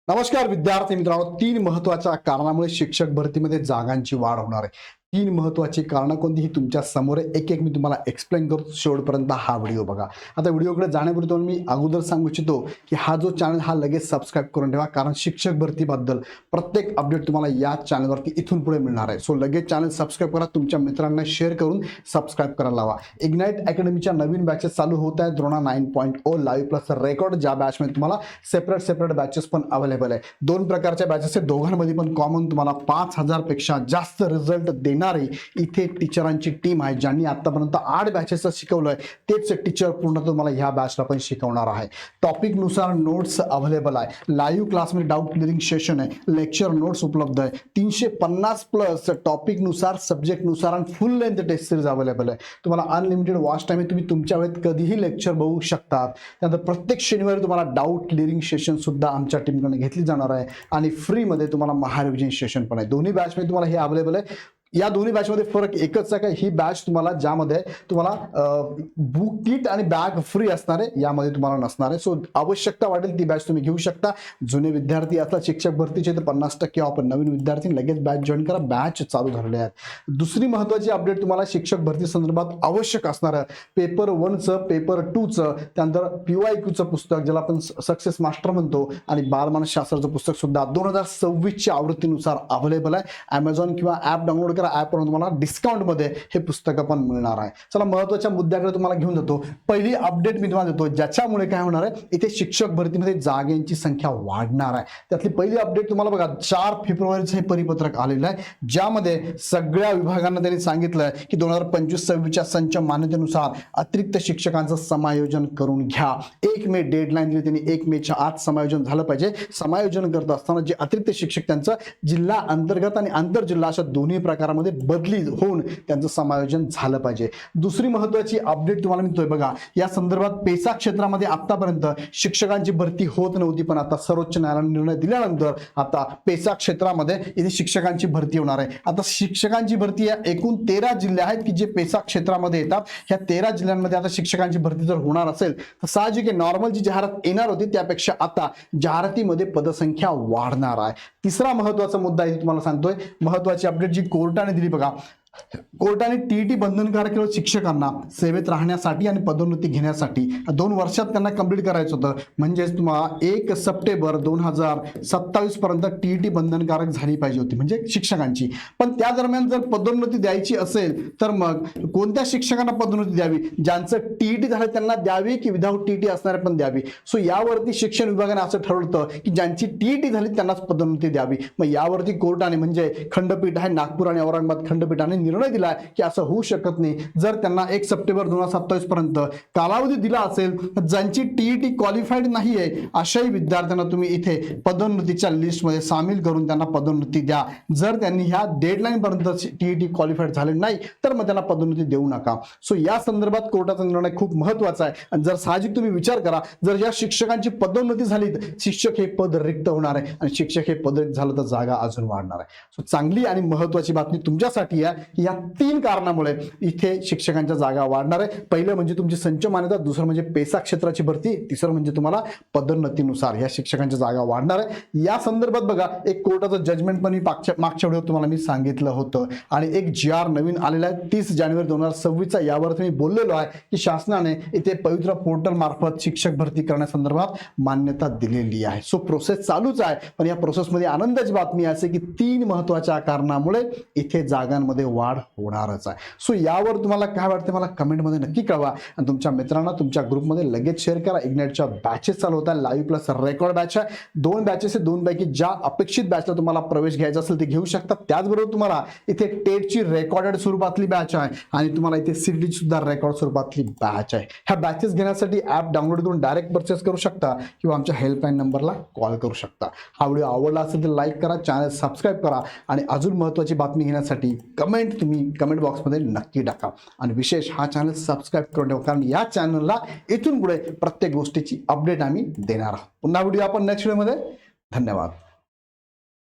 नमस्कार विद्यार्थी मित्रांनो, 3 महत्त्वाच्या कारणामुळे शिक्षक भरतीमध्ये जागांची वाढ होणार आहे. 3 महत्त्वाची कारणं कोणती ही तुमच्या समोर आहे. एक-एक मी तुम्हाला एक्सप्लेन करतो. शेवटपर्यंत हा व्हिडिओ बघा. आता व्हिडिओकडे जाण्यापूर्वी मी अगोदर सांगू इच्छितो की हा जो चॅनल हा लगेच सबस्क्राईब करून ठेवा, कारण शिक्षक भरतीबद्दल प्रत्येक अपडेट तुम्हाला या चॅनलवरती इथून पुढे मिळणार आहे. सो लगेच चॅनल सबस्क्राईब करा, तुमच्या मित्रांना शेअर करून सबस्क्राईब करायला लावा. इग्नाइट अकॅडमीच्या नवीन बॅचेस चालू होत आहेत. द्रोणा 9.0 लाईव्ह प्लस रेकॉर्ड, ज्या बॅचमध्ये तुम्हाला सेपरेट बॅचेस पण अवेलेबल आहे. 2 प्रकारच्या बॅचेस आहेत. दोघांमध्ये पण कॉमन तुम्हाला 5000 पेक्षा जास्त रिझल्ट देणारी इथे टीचरांची टीम आहे, ज्यांनी आतापर्यंत 8 बॅचेस शिकवलंय. तेच टीचर पूर्ण तुम्हाला ह्या बॅचला पण शिकवणार आहे. टॉपिक नुसार नोट्स अवेलेबल आहे. लाईव्ह क्लासमध्ये डाऊट क्लिअरिंग सेशन आहे. लेक्चर नोट्स उपलब्ध आहे. 350 प्लस टॉपिक नुसार, सब्जेक्ट नुसार आणि full length test series available आहे. तुम्हाला अनलिमिटेड वॉच टाइम आहे. तुम्ही तुमच्या वेळेत कधीही लेक्चर बघू शकता. त्यानंतर प्रत्येक शनिवारी तुम्हाला डाऊट क्लिअरिंग सेशन सुद्धा आमच्या टीमकडून घेतली जाणार आहे आणि फ्रीमध्ये तुम्हाला महारिव्हिजन सेशन पण आहे. दोन्ही बॅचमध्ये तुम्हाला हे अवेलेबल आहे. या दोन्ही बॅचमध्ये फरक एकच आहे का ही बॅच तुम्हाला ज्यामध्ये तुम्हाला बुक किट आणि बॅग फ्री असणार आहे, यामध्ये तुम्हाला नसणार आहे. सो आवश्यकता वाटेल ती बॅच तुम्ही घेऊ शकता. जुने विद्यार्थी असला शिक्षक भरतीचे तर 50% ऑफ. नवीन विद्यार्थी लगेच बॅच जॉईन करा, बॅच चालू झालेले आहेत. दुसरी महत्त्वाची अपडेट तुम्हाला शिक्षक भरती संदर्भात आवश्यक असणार आहे. पेपर 1चं, पेपर 2चं, त्यानंतर PYQचं पुस्तक ज्याला आपण सक्सेस मास्टर म्हणतो आणि बालमानसशास्त्राचं पुस्तक सुद्धा 2026च्या आवृत्तीनुसार अवेलेबल आहे. Amazon किंवा ॲप डाउनलोड करा. ॲपवरून तुम्हाला डिस्काउंटमध्ये हे पुस्तकं पण मिळणार आहे. चला महत्त्वाच्या मुद्द्याकडे तुम्हाला घेऊन जातो. पहिली अपडेट मी तुम्हाला देतो, ज्याच्यामुळे काय होणार आहे, इथे शिक्षक भरतीमध्ये जागांची संख्या वाढणार आहे. त्यातली पहिली अपडेट तुम्हाला बघा, 4 फेब्रुवारीचं हे परिपत्रक आलेलं आहे, ज्यामध्ये सगळ्या विभागांना त्यांनी सांगितलं आहे की 2025-26च्या संच मान्यतेनुसार अतिरिक्त शिक्षकांचं समायोजन करून घ्या. 1 मे डेडलाईन दिली त्यांनी. 1 मेच्या आत समायोजन झालं पाहिजे. समायोजन करत असताना जे अतिरिक्त शिक्षक त्यांचं जिल्हा अंतर्गत आणि आंतरजिल्हा अशा दोन्ही प्रकारामध्ये बदली होऊन त्यांचं समायोजन झालं पाहिजे. दुसरी महत्त्वाची अपडेट तुम्हाला मिळतोय बघा, या संदर्भात पेसा क्षेत्रामध्ये आतापर्यंत शिक्षकांची भरती होत नव्हती, पण आता सर्वोच्च न्यायालयाने निर्णय दिल्यानंतर आता पेसा क्षेत्रामध्ये इथे शिक्षकांची भरती होणार आहे. आता शिक्षकांची भरती या एकूण 13 जिल्हे आहेत की जे पेसा क्षेत्रामध्ये येतात. ह्या 13 जिल्ह्यांमध्ये आता शिक्षकांची भरती जर होणार असेल तर साहजिक आहे, नॉर्मल जी जाहिरात येणार होती त्यापेक्षा आता जाहिरातीमध्ये पदसंख्या वाढणार आहे. तिसरा महत्त्वाचा मुद्दा इथे तुम्हाला सांगतोय, महत्त्वाची अपडेट जी कोर्टाने दिली बघा. कोर्टाने TET बंधनकारक केलं शिक्षकांना सेवेत राहण्यासाठी आणि पदोन्नती घेण्यासाठी 2 वर्षात त्यांना कंप्लीट करायचं होतं. म्हणजेच तुम्हाला 1 सप्टेंबर 2027 पर्यंत TET बंधनकारक झाली पाहिजे होती, म्हणजे शिक्षकांची. पण त्या दरम्यान जर पदोन्नती द्यायची असेल तर मग कोणत्या शिक्षकांना पदोन्नती द्यावी, ज्यांचं TET झालं त्यांना द्यावी की विदाऊट TET असणारे पण द्यावी. सो यावरती शिक्षण विभागाने असं ठरवलं की ज्यांची TET झाली त्यांनाच पदोन्नती द्यावी. मग यावरती कोर्टाने, म्हणजे खंडपीठ आहे नागपूर आणि औरंगाबाद खंडपीठाने निर्णय दिला की असं होऊ शकत नाही. जर त्यांना 1 सप्टेंबर 2027 पर्यंत कालावधी दिला असेल तर ज्यांची TET क्वालिफाईड नाही आहे अशाही विद्यार्थ्यांना तुम्ही इथे पदोन्नतीच्या लिस्टमध्ये सामील करून त्यांना पदोन्नती द्या. जर त्यांनी ह्या डेडलाईन पर्यंत TET क्वालिफाईड झाले नाही तर मग त्यांना पदोन्नती देऊ नका. सो या संदर्भात कोर्टाचा निर्णय खूप महत्त्वाचा आहे. आणि जर साहजिक तुम्ही विचार करा, जर या शिक्षकांची पदोन्नती झाली तर शिक्षक हे पद रिक्त होणार आहे आणि शिक्षक हे पद रिक्त झालं तर जागा अजून वाढणार आहे. सो चांगली आणि महत्त्वाची बातमी तुमच्यासाठी आहे की या 3 कारणामुळे इथे शिक्षकांच्या जागा वाढणार आहे. पहिलं म्हणजे तुमची संच मान्यता, दुसरं म्हणजे पेसा क्षेत्राची भरती, तिसरं म्हणजे तुम्हाला पदोन्नतीनुसार या शिक्षकांच्या जागा वाढणार आहे. या संदर्भात बघा, एक कोर्टाचं जजमेंट पण मी मागच्या व्हिडिओत तुम्हाला मी सांगितलं होतं आणि एक GR नवीन आलेला आहे 30 जानेवारी 2026चा. यावर मी बोललेलो आहे की शासनाने इथे पवित्र पोर्टल मार्फत शिक्षक भरती करण्यासंदर्भात मान्यता दिलेली आहे. सो प्रोसेस चालूच आहे, पण या प्रोसेसमध्ये आनंदाची बातमी असे की 3 महत्त्वाच्या कारणामुळे इथे जागांमध्ये वाढ होणारच आहे. सो यावर तुम्हाला काय वाटते मला कमेंटमध्ये नक्की कळवा आणि तुमच्या मित्रांना तुमच्या ग्रुपमध्ये लगेच शेअर करा. इग्नाइटच्या बॅचेस चालू होतात. लाईव्ह प्लस रेकॉर्ड बॅच आहे. 2 बॅचेस आहे. 2 पैकी ज्या अपेक्षित बॅचला तुम्हाला प्रवेश घ्यायचा असेल ते घेऊ शकता. त्याचबरोबर तुम्हाला इथे टेटची रेकॉर्डेड स्वरूपातली बॅच आहे आणि तुम्हाला इथे CET सुद्धा रेकॉर्ड स्वरूपातली बॅच आहे. ह्या बॅचेस घेण्यासाठी ॲप डाउनलोड करून डायरेक्ट परचेस करू शकता किंवा आमच्या हेल्पलाईन नंबरला कॉल करू शकता. हा व्हिडिओ आवडला असेल तर लाईक करा, चॅनल सबस्क्राईब करा आणि अजून महत्त्वाची बातमी घेण्यासाठी कमेंट बॉक्समध्ये नक्की टाका आणि विशेष हा चॅनल सबस्क्राईब करून ठेवा, कारण या चॅनलला इथून पुढे प्रत्येक गोष्टीची अपडेट आम्ही देणार आहोत. पुन्हा व्हिडिओ आपण नेक्स्ट व्हिडिओमध्ये. धन्यवाद.